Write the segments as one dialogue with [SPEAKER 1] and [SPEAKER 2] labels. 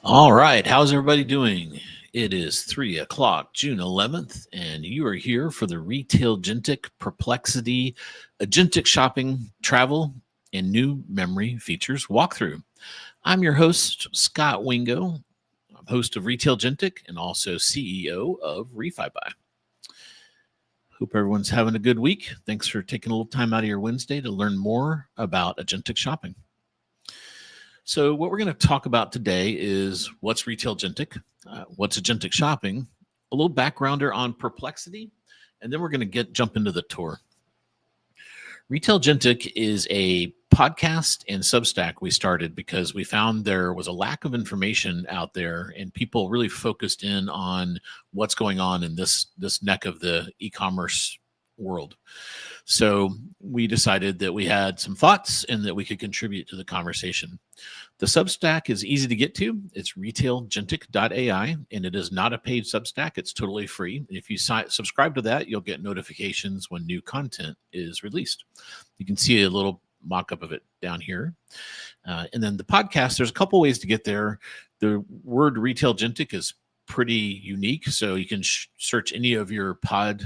[SPEAKER 1] All right, how's everybody doing? It is 3 o'clock, June 11th, and you are here for the Retailgentic Perplexity Agentic Shopping Travel and New Memory Features walkthrough. I'm your host, Scott Wingo. I'm host of Retailgentic and also CEO of RefiBuy. Hope everyone's having a good week. Thanks for taking a little time out of your Wednesday to learn more about agentic shopping. So what we're going to talk about today is what's Retailgentic, what's agentic shopping, a little backgrounder on Perplexity, and then we're going to jump into the tour. Retailgentic is a podcast and Substack we started because we found there was a lack of information out there and people really focused in on what's going on in this neck of the e-commerce world. So we decided that we had some thoughts and that we could contribute to the conversation. The Substack is easy to get to. It's retailgentic.ai, and it is not a paid Substack. It's totally free. If you subscribe to that, you'll get notifications when new content is released. You can see a little mock-up of it down here. And then the podcast, there's a couple ways to get there. The word Retailgentic is pretty unique, so you can search any of your pod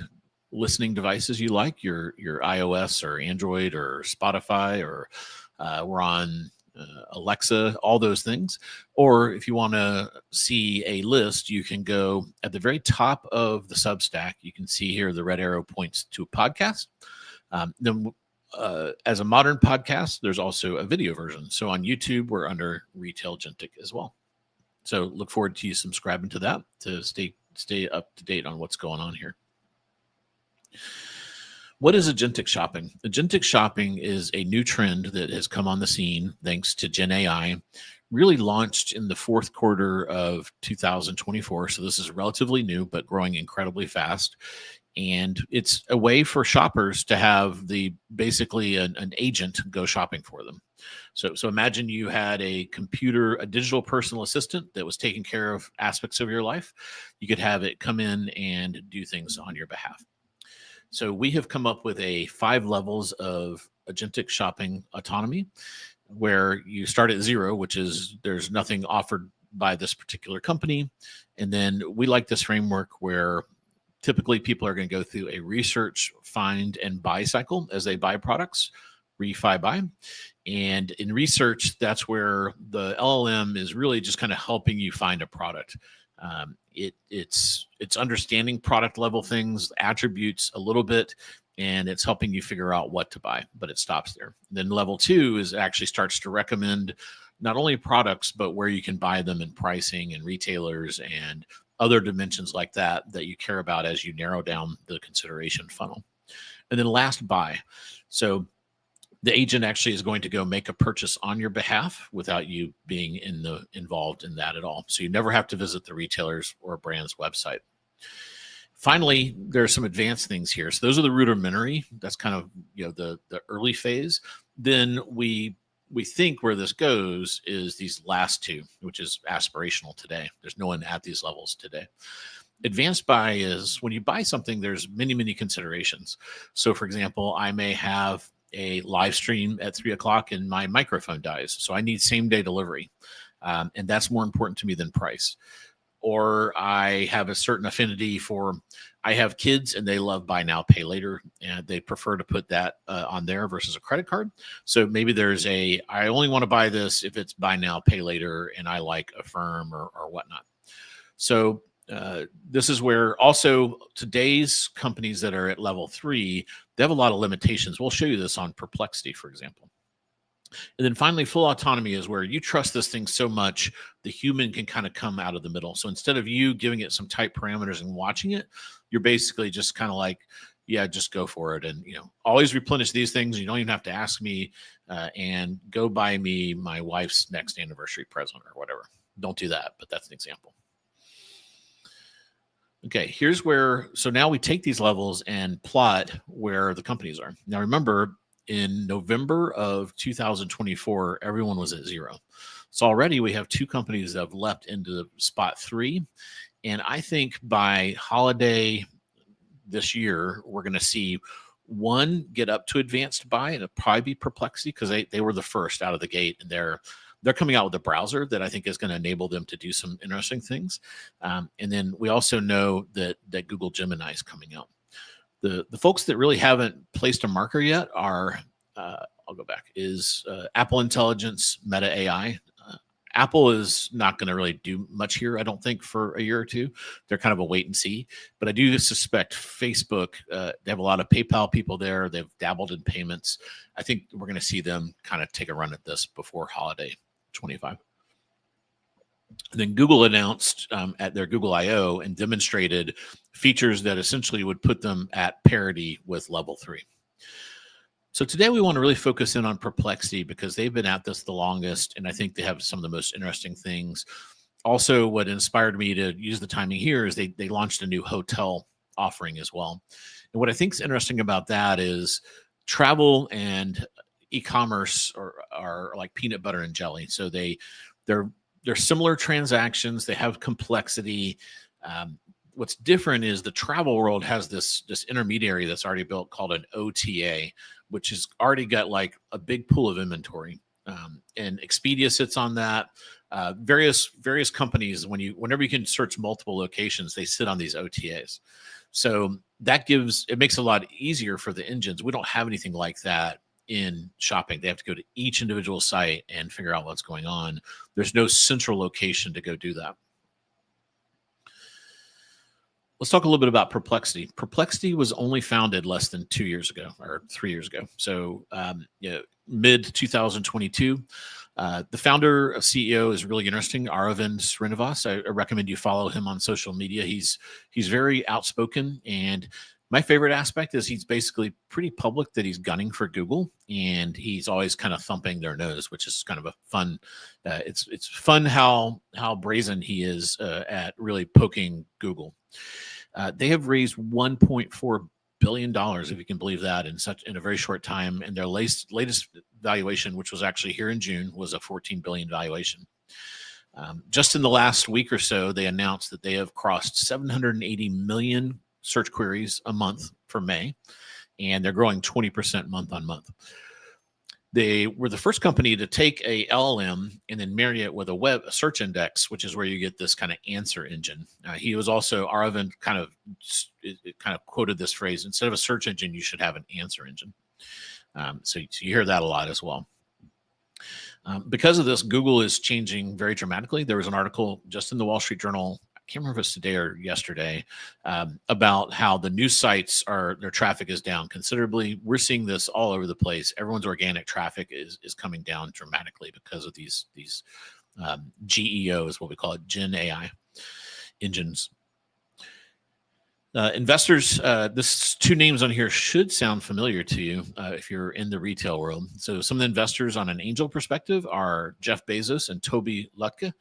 [SPEAKER 1] listening devices you like, your iOS or Android or Spotify, or we're on Alexa, all those things. Or if you want to see a list, you can go at the very top of the Substack. You can see here the red arrow points to a podcast. Then as a modern podcast, there's also a video version. So on YouTube, we're under Retailgentic as well. So look forward to you subscribing to that to stay up to date on what's going on here. What is agentic shopping? Agentic shopping is a new trend that has come on the scene thanks to Gen AI, really launched in the fourth quarter of 2024. So this is relatively new, but growing incredibly fast. And it's a way for shoppers to have basically an agent go shopping for them. So imagine you had a digital personal assistant that was taking care of aspects of your life. You could have it come in and do things on your behalf. So we have come up with 5 levels of agentic shopping autonomy, where you start at 0, which is there's nothing offered by this particular company. And then we like this framework where typically people are going to go through a research, find, and buy cycle as they buy products, RefiBuy. And in research, that's where the LLM is really just kind of helping you find a product. It's understanding product level things, attributes a little bit, and it's helping you figure out what to buy, but it stops there. Then level 2 is actually starts to recommend not only products, but where you can buy them and pricing and retailers and other dimensions like that you care about as you narrow down the consideration funnel. And then last, buy. So the agent actually is going to go make a purchase on your behalf without you being involved in that at all. So you never have to visit the retailer's or brand's website. Finally, there are some advanced things here. So those are the rudimentary. That's kind of the early phase. Then we think where this goes is these last 2, which is aspirational today. There's no one at these levels today. Advanced buy is when you buy something, there's many considerations. So for example, I may have a live stream at 3 o'clock and my microphone dies. So I need same day delivery. And that's more important to me than price. Or I have a certain affinity I have kids and they love buy now, pay later, and they prefer to put that on there versus a credit card. So maybe I only want to buy this if it's buy now, pay later, and I like Affirm or whatnot. So this is where also today's companies that are at level 3, they have a lot of limitations. We'll show you this on Perplexity, for example. And then finally, full autonomy is where you trust this thing so much, the human can kind of come out of the middle. So instead of you giving it some tight parameters and watching it, you're basically just kind of like, yeah, just go for it. And, always replenish these things. You don't even have to ask me and go buy me my wife's next anniversary present or whatever. Don't do that, but that's an example. Okay, here's so now we take these levels and plot where the companies are. Now, remember, in November of 2024, everyone was at 0. So already we have 2 companies that have leapt into spot 3. And I think by holiday this year, we're going to see one get up to advanced buy, and it'll probably be Perplexity because they were the first out of the gate, and they're they're coming out with a browser that I think is going to enable them to do some interesting things. And then we also know that Google Gemini is coming out. The folks that really haven't placed a marker yet are, I'll go back, is Apple Intelligence, Meta AI. Apple is not going to really do much here, I don't think, for a year or two. They're kind of a wait and see. But I do suspect Facebook, they have a lot of PayPal people there. They've dabbled in payments. I think we're going to see them kind of take a run at this before holiday 25. And then Google announced at their Google I/O and demonstrated features that essentially would put them at parity with level 3. So today we want to really focus in on Perplexity because they've been at this the longest, and I think they have some of the most interesting things. Also, what inspired me to use the timing here is they launched a new hotel offering as well. And what I think is interesting about that is travel and e-commerce are like peanut butter and jelly. So they're similar transactions. They have complexity. What's different is the travel world has this intermediary that's already built called an OTA, which has already got like a big pool of inventory. And Expedia sits on that. Various companies, whenever you can search multiple locations, they sit on these OTAs. So it makes it a lot easier for the engines. We don't have anything like that in shopping. They have to go to each individual site and figure out what's going on. There's no central location to go do that. Let's talk a little bit about Perplexity. Perplexity was only founded less than 2 years ago or 3 years ago. So mid 2022. The founder of CEO is really interesting, Aravind Srinivas. I recommend you follow him on social media. He's very outspoken, and my favorite aspect is he's basically pretty public that he's gunning for Google, and he's always kind of thumping their nose, which is kind of a fun. It's fun how brazen he is at really poking Google. They have raised $1.4 billion, if you can believe that, in a very short time. And their latest valuation, which was actually here in June, was a $14 billion valuation. Just in the last week or so, they announced that they have crossed 780 million search queries a month for May, and they're growing 20% month on month. They were the first company to take a LLM and then marry it with a search index, which is where you get this kind of answer engine. He was also, Aravind kind of quoted this phrase: instead of a search engine, you should have an answer engine. So you hear that a lot as well. Because of this, Google is changing very dramatically. There was an article just in the Wall Street Journal, I can't remember if it's today or yesterday, about how the news sites their traffic is down considerably. We're seeing this all over the place. Everyone's organic traffic is coming down dramatically because of these GEOs, what we call it, Gen AI engines. Investors, this two names on here should sound familiar to you if you're in the retail world. So some of the investors on an angel perspective are Jeff Bezos and Toby Lutke.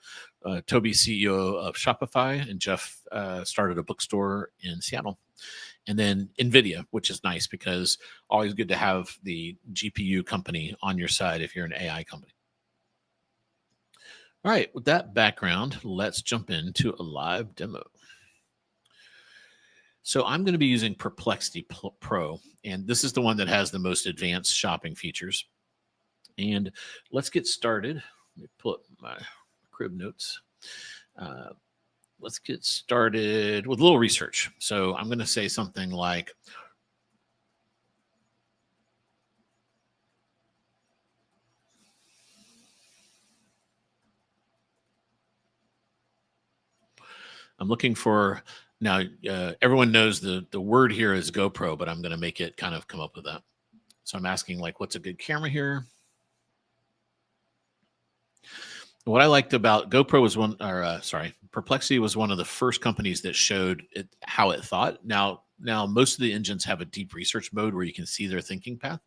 [SPEAKER 1] Toby, CEO of Shopify, and Jeff started a bookstore in Seattle. And then NVIDIA, which is nice because always good to have the GPU company on your side if you're an AI company. All right, with that background, let's jump into a live demo. So I'm going to be using Perplexity Pro, and this is the one that has the most advanced shopping features. And let's get started. Let me pull up my crib notes. Let's get started with a little research. So I'm going to say something like, I'm looking for, now everyone knows the word here is GoPro, but I'm going to make it kind of come up with that. So I'm asking, like, what's a good camera here? What I liked about GoPro was Perplexity was one of the first companies that showed how it thought. Now most of the engines have a deep research mode where you can see their thinking path.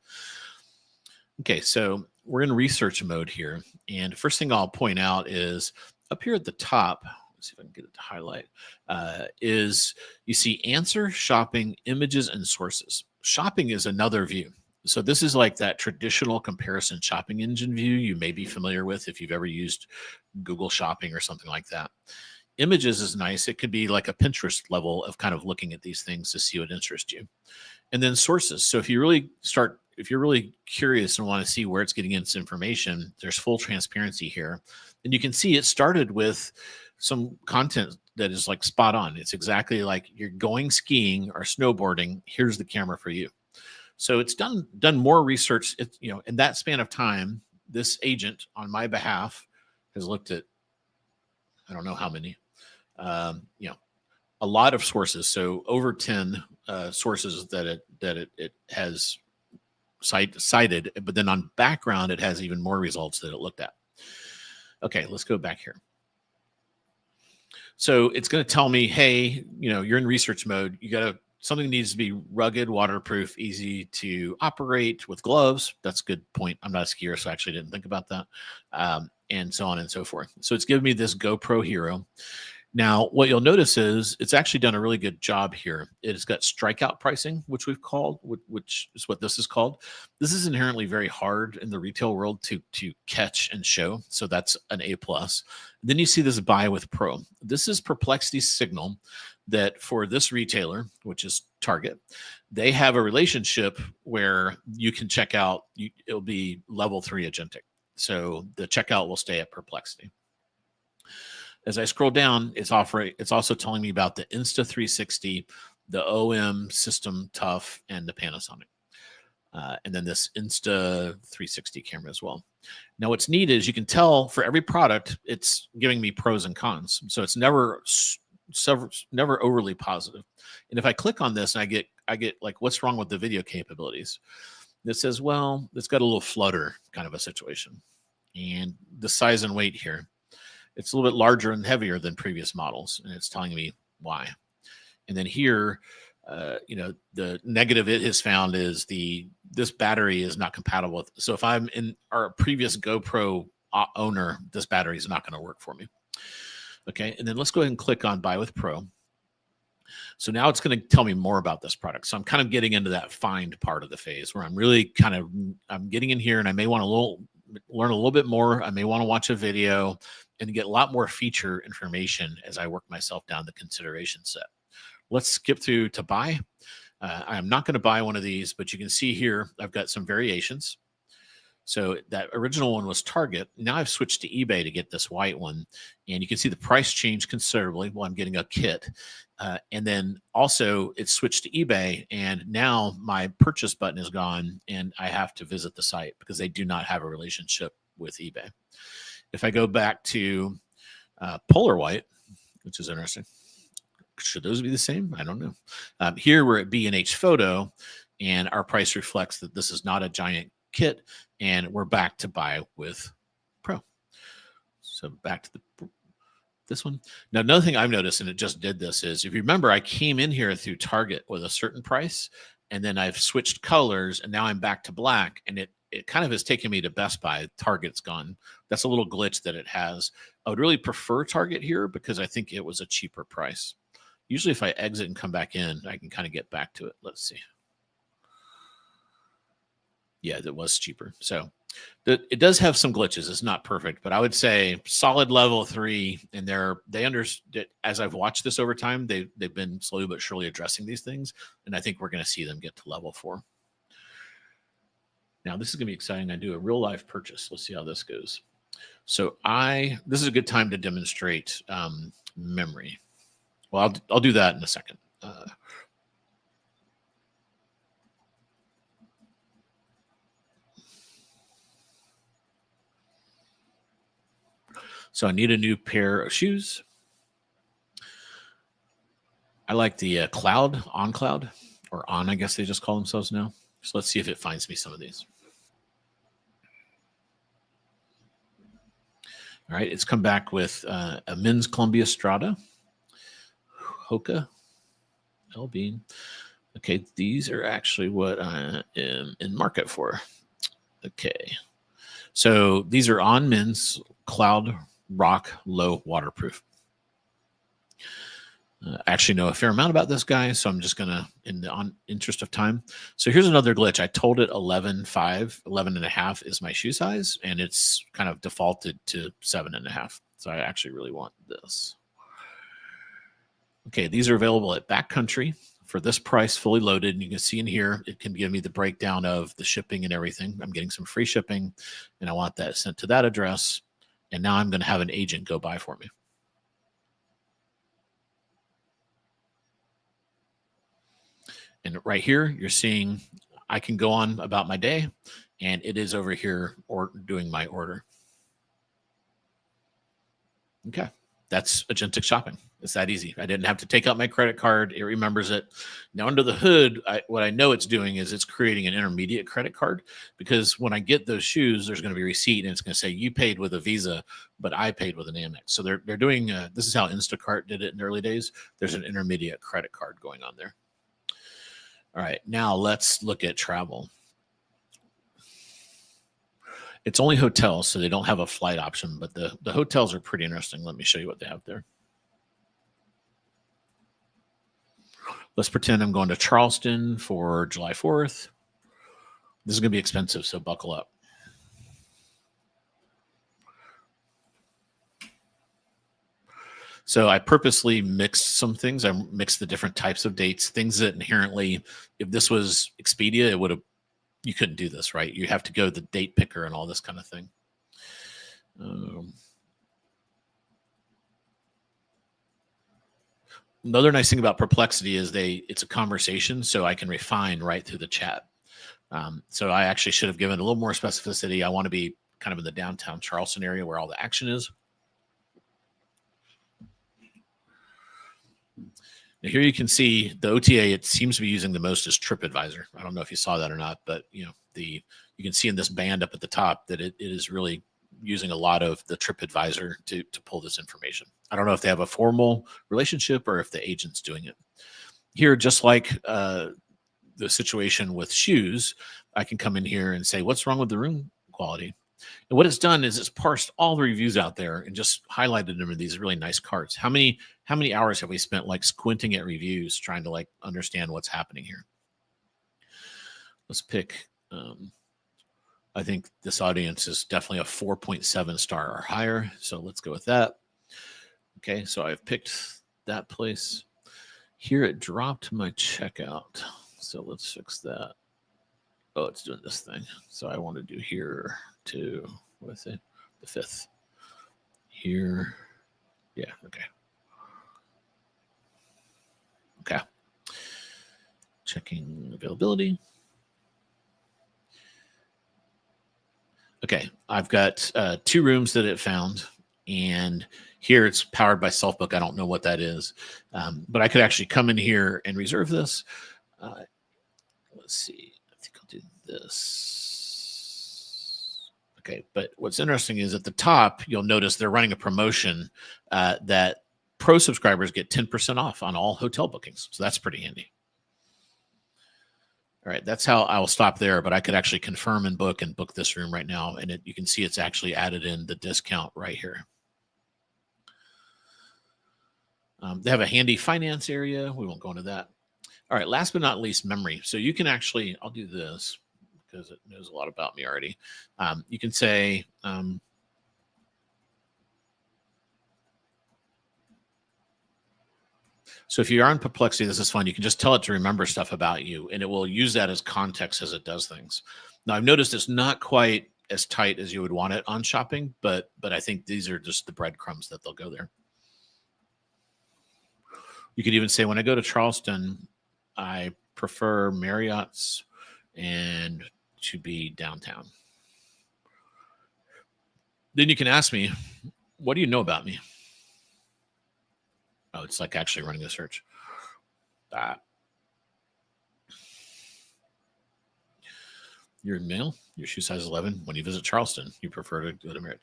[SPEAKER 1] Okay, so we're in research mode here. And first thing I'll point out is up here at the top, let's see if I can get it to highlight, is you see answer, shopping, images, and sources. Shopping is another view. So this is like that traditional comparison shopping engine view you may be familiar with if you've ever used Google Shopping or something like that. Images is nice. It could be like a Pinterest level of kind of looking at these things to see what interests you. And then sources. So if you really start if you're really curious and want to see where it's getting its information, there's full transparency here. And you can see it started with some content that is like spot on. It's exactly like you're going skiing or snowboarding. Here's the camera for you. So it's done more research. It's, you know, in that span of time, this agent on my behalf has looked at, I don't know how many, you know, a lot of sources. So over 10 sources that it has cited, but then on background, it has even more results that it looked at. Okay, let's go back here. So it's going to tell me, hey, you know, you're in research mode. You got to, something needs to be rugged, waterproof, easy to operate with gloves. That's a good point. I'm not a skier, so I actually didn't think about that. And so on and so forth. So it's giving me this GoPro Hero. Now, what you'll notice is it's actually done a really good job here. It's got strikeout pricing, which we've called, which is what this is called. This is inherently very hard in the retail world to catch and show. So that's an A+. Then you see this buy with Pro. This is Perplexity's signal that for this retailer, which is Target, they have a relationship where you can check out, it'll be level 3 agentic. So the checkout will stay at Perplexity. As I scroll down, it's also telling me about the Insta360, the OM System Tough, and the Panasonic. And then this Insta360 camera as well. Now, what's neat is you can tell for every product, it's giving me pros and cons. So it's never overly positive. And if I click on this and I get like, what's wrong with the video capabilities? It says, well, it's got a little flutter kind of a situation. And the size and weight here, it's a little bit larger and heavier than previous models, and it's telling me why. And then here, you know, the negative it has found is this battery is not compatible with. So if I'm in our previous GoPro owner, this battery is not going to work for me. Okay, and then let's go ahead and click on Buy with Pro. So now it's going to tell me more about this product. So I'm kind of getting into that find part of the phase where I'm really I'm getting in here, and I may want to learn a little bit more. I may want to watch a video and get a lot more feature information as I work myself down the consideration set. Let's skip through to buy. I'm not going to buy one of these, but you can see here, I've got some variations. So that original one was Target. Now I've switched to eBay to get this white one. And you can see the price change considerably. Well, I'm getting a kit. And then also it's switched to eBay. And now my purchase button is gone and I have to visit the site because they do not have a relationship with eBay. If I go back to Polar White, which is interesting, should those be the same? I don't know. Here we're at B&H Photo, and our price reflects that this is not a giant kit, and we're back to Buy with Pro. So back to this one. Now, another thing I've noticed, and it just did this, is if you remember, I came in here through Target with a certain price, and then I've switched colors, and now I'm back to black, and it kind of has taken me to Best Buy. Target's gone. That's a little glitch that it has. I would really prefer Target here because I think it was a cheaper price. Usually if I exit and come back in, I can kind of get back to it. Let's see. Yeah, it was cheaper. So it does have some glitches. It's not perfect, but I would say solid level 3. And they understood, as I've watched this over time, they've been slowly but surely addressing these things. And I think we're going to see them get to level 4. Now, this is going to be exciting. I do a real life purchase. Let's see how this goes. So this is a good time to demonstrate memory. Well, I'll do that in a second. So I need a new pair of shoes. I like the Cloud, or On, I guess they just call themselves now. So let's see if it finds me some of these. All right, it's come back with a men's Columbia Strata, Hoka, L-Bean. Okay, these are actually what I am in market for. Okay, so these are On men's Cloud Rock Low Waterproof. I actually know a fair amount about this guy, so I'm just going to, in the interest of time. So here's another glitch. I told it 11.5, 11.5 is my shoe size, and it's kind of defaulted to 7.5. So I actually really want this. Okay, these are available at Backcountry, for this price fully loaded. And you can see in here, it can give me the breakdown of the shipping and everything. I'm getting some free shipping and I want that sent to that address. And now I'm going to have an agent go buy for me. And right here, you're seeing I can go on about my day and it is over here or doing my order. Okay. That's agentic shopping. It's that easy. I didn't have to take out my credit card. It remembers it. Now under the hood, what I know it's doing is it's creating an intermediate credit card, because when I get those shoes, there's going to be a receipt and it's going to say you paid with a Visa, but I paid with an Amex. So they're doing, this is how Instacart did it in the early days. There's an intermediate credit card going on there. All right, now let's look at travel. It's only hotels, so they don't have a flight option, but the hotels are pretty interesting. Let me show you what they have there. Let's pretend I'm going to Charleston for July 4th. This is going to be expensive, so buckle up. So I purposely mixed some things. I mixed the different types of dates, things that inherently, if this was Expedia, it would have, you couldn't do this, right? You have to go to the date picker and all this kind of thing. Another nice thing about Perplexity is it's a conversation, so I can refine right through the chat. So I actually should have given a little more specificity. I want to be kind of in the downtown Charleston area where all the action is. Now here you can see the OTA it seems to be using the most is TripAdvisor. I don't know if you saw that or not, but you can see in this band up at the top that it is really using a lot of the TripAdvisor to pull this information. I don't know if they have a formal relationship or if the agent's doing it. Here, just like the situation with shoes, I can come in here and say, what's wrong with the room quality? And what it's done is it's parsed all the reviews out there and just highlighted them in these really nice cards. How many hours have we spent like squinting at reviews trying to like understand what's happening here? Let's pick, I think this audience is definitely a 4.7 star or higher. So let's go with that. Okay, so I've picked that place. Here it dropped my checkout. So let's fix that. Oh, it's doing this thing. So I want to do here to, what is it? The 5th. Here. Yeah, okay. Okay. Checking availability. Okay, I've got 2 rooms that it found, and here it's powered by Selfbook. I don't know what that is, but I could actually come in here and reserve this. Let's see. I think I'll do this. Okay, but what's interesting is at the top, you'll notice they're running a promotion that pro subscribers get 10% off on all hotel bookings. So that's pretty handy. All right, that's how I'll stop there, but I could actually confirm and book this room right now. And you can see it's actually added in the discount right here. They have a handy finance area. We won't go into that. All right, last but not least, memory. So you can actually, I'll do this because it knows a lot about me already. You can say, so if you're on Perplexity, this is fun. You can just tell it to remember stuff about you, and it will use that as context as it does things. Now, I've noticed it's not quite as tight as you would want it on shopping, but I think these are just the breadcrumbs that they'll go there. You could even say, when I go to Charleston, I prefer Marriott's and to be downtown. Then you can ask me, what do you know about me? Oh, it's like actually running a search. You're male, your shoe size 11. When you visit Charleston, you prefer to go to Marriott.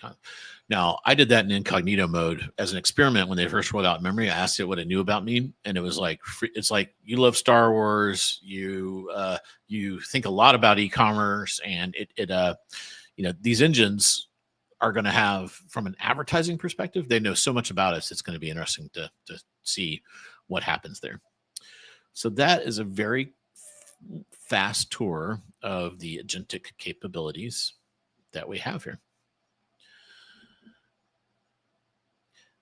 [SPEAKER 1] Now, I did that in incognito mode as an experiment when they first rolled out memory. I asked it what it knew about me, and it was like, it's like, you love Star Wars, you think a lot about e-commerce, and these engines are going to have, from an advertising perspective, they know so much about us. It's going to be interesting to see what happens there. So that is a very fast tour of the agentic capabilities that we have here.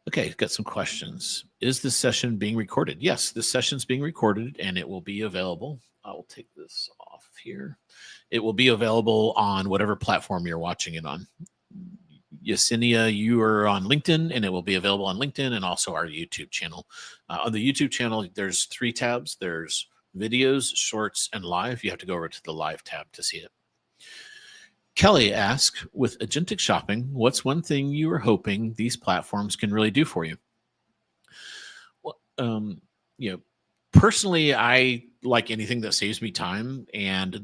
[SPEAKER 1] Okay, got some questions. Is this session being recorded? Yes, this session's being recorded and it will be available. I will take this off here. It will be available on whatever platform you're watching it on. Yesenia, you are on LinkedIn, and it will be available on LinkedIn and also our YouTube channel. On the YouTube channel, there's 3 tabs. There's videos, shorts, and live. You have to go over to the live tab to see it. Kelly asks, with Agentic Shopping, what's one thing you are hoping these platforms can really do for you? Well, personally, I like anything that saves me time, and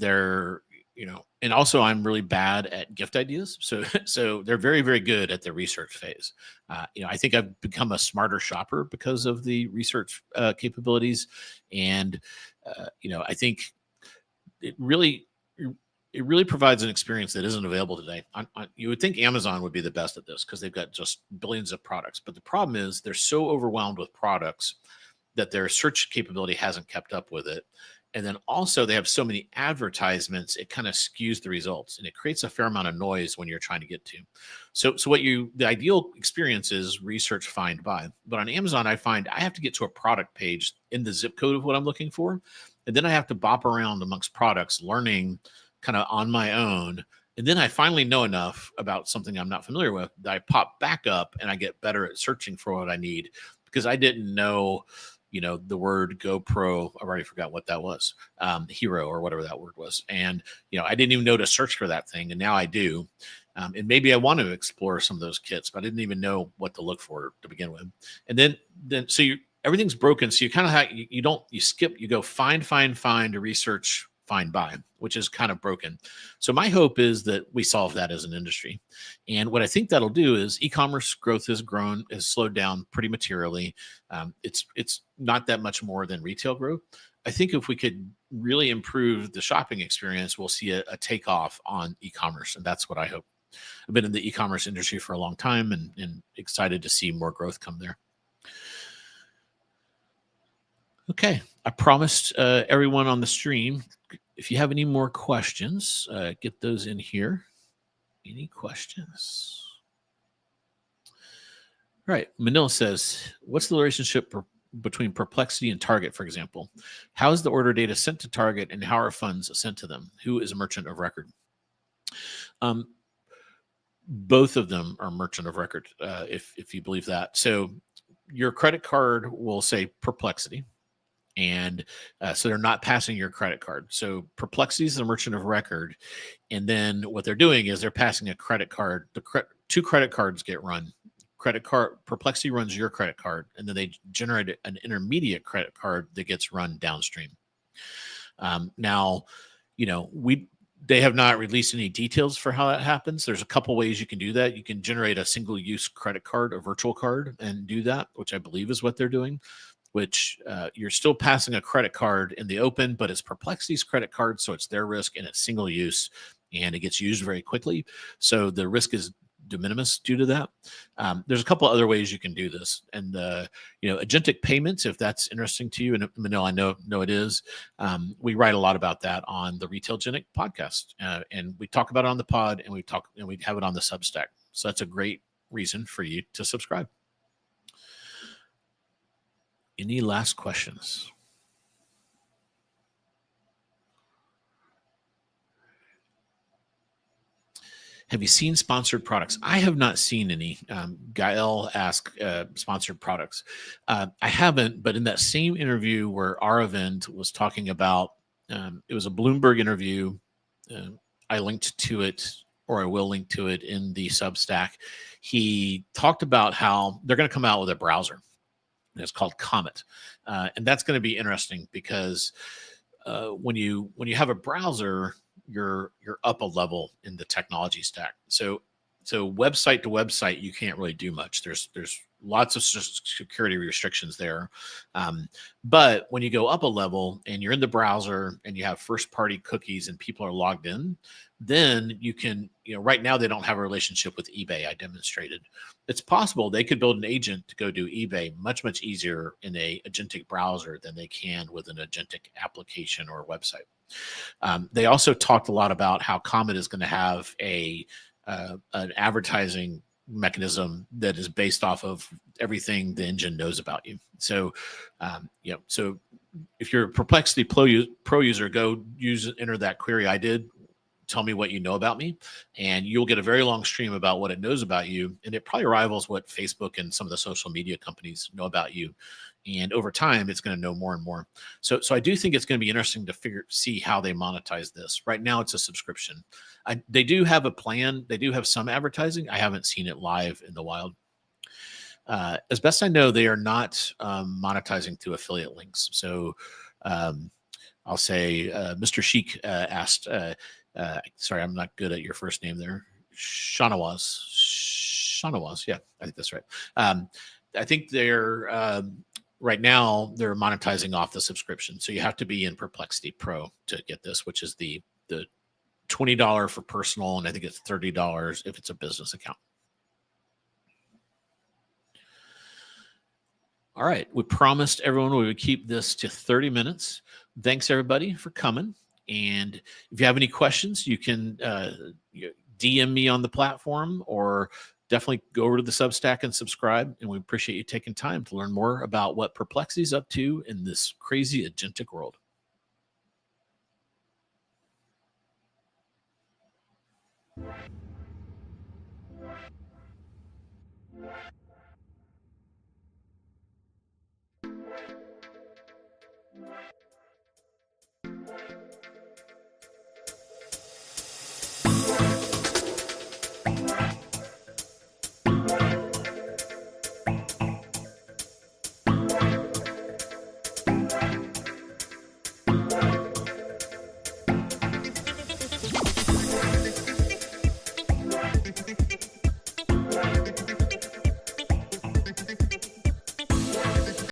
[SPEAKER 1] and also I'm really bad at gift ideas. So, so they're very, very good at the research phase. I think I've become a smarter shopper because of the research capabilities, and I think it really it really provides an experience that isn't available today. You would think Amazon would be the best at this because they've got just billions of products, but the problem is they're so overwhelmed with products that their search capability hasn't kept up with it. And then also they have so many advertisements, it kind of skews the results and it creates a fair amount of noise when you're trying to get to. So the ideal experience is research, find, buy. But on Amazon, I find I have to get to a product page in the zip code of what I'm looking for. And then I have to bop around amongst products, learning kind of on my own. And then I finally know enough about something I'm not familiar with that I pop back up and I get better at searching for what I need because I didn't know the word GoPro. I already forgot what that was, hero or whatever that word was. And, I didn't even know to search for that thing. And now I do. And maybe I want to explore some of those kits, but I didn't even know what to look for to begin with. And so everything's broken. So you kind of you skip, you go find to research, find, buy, which is kind of broken. So my hope is that we solve that as an industry. And what I think that'll do is e-commerce growth has slowed down pretty materially. It's not that much more than retail growth. I think if we could really improve the shopping experience, we'll see a takeoff on e-commerce. And that's what I hope. I've been in the e-commerce industry for a long time and excited to see more growth come there. Okay, I promised everyone on the stream, if you have any more questions, get those in here. Any questions? All right, Manila says, what's the relationship between Perplexity and Target, for example? How is the order data sent to Target and how are funds sent to them? Who is a merchant of record? Both of them are merchant of record, if you believe that. So your credit card will say Perplexity. And so they're not passing your credit card. So Perplexity is the merchant of record. And then what they're doing is they're passing a credit card. Two credit cards get run. Perplexity runs your credit card, and then they generate an intermediate credit card that gets run downstream. Now, they have not released any details for how that happens. There's a couple ways you can do that. You can generate a single-use credit card, a virtual card, and do that, which I believe is what they're doing. Which you're still passing a credit card in the open, but it's Perplexity's credit card, so it's their risk and it's single use, and it gets used very quickly. So the risk is de minimis due to that. There's a couple other ways you can do this, and agentic payments, if that's interesting to you, and Manil, I know it is. We write a lot about that on the Retailgentic podcast, and we talk about it on the pod, and we have it on the Substack. So that's a great reason for you to subscribe. Any last questions? Have you seen sponsored products? I have not seen any. Gael asked sponsored products. I haven't, but in that same interview where Aravind was talking about, it was a Bloomberg interview. I linked to it, or I will link to it in the Substack. He talked about how they're going to come out with a browser. It's called Comet, and that's going to be interesting because when you have a browser, you're up a level in the technology stack. So website to website, you can't really do much. There's lots of security restrictions there, but when you go up a level and you're in the browser and you have first party cookies and people are logged in, then you can, right now they don't have a relationship with eBay. I demonstrated. It's possible they could build an agent to go do eBay much, much easier in a agentic browser than they can with an agentic application or website. They also talked a lot about how Comet is going to have an advertising mechanism that is based off of everything the engine knows about you. So, so if you're a Perplexity Pro user, go enter that query I did. Tell me what you know about me, and you'll get a very long stream about what it knows about you. And it probably rivals what Facebook and some of the social media companies know about you. And over time, it's going to know more and more. So I do think it's going to be interesting to see how they monetize this. Right now, it's a subscription. They do have a plan. They do have some advertising. I haven't seen it live in the wild. As best I know, they are not monetizing through affiliate links. So I'll say Mr. Sheik asked, sorry, I'm not good at your first name there. Shanawaz. Yeah, I think that's right. I think they're right now they're monetizing off the subscription. So you have to be in Perplexity Pro to get this, which is the $20 for personal, and I think it's $30 if it's a business account. All right, we promised everyone we would keep this to 30 minutes. Thanks everybody for coming. And if you have any questions, you can DM me on the platform, or definitely go over to the Substack and subscribe. And we appreciate you taking time to learn more about what Perplexity is up to in this crazy agentic world.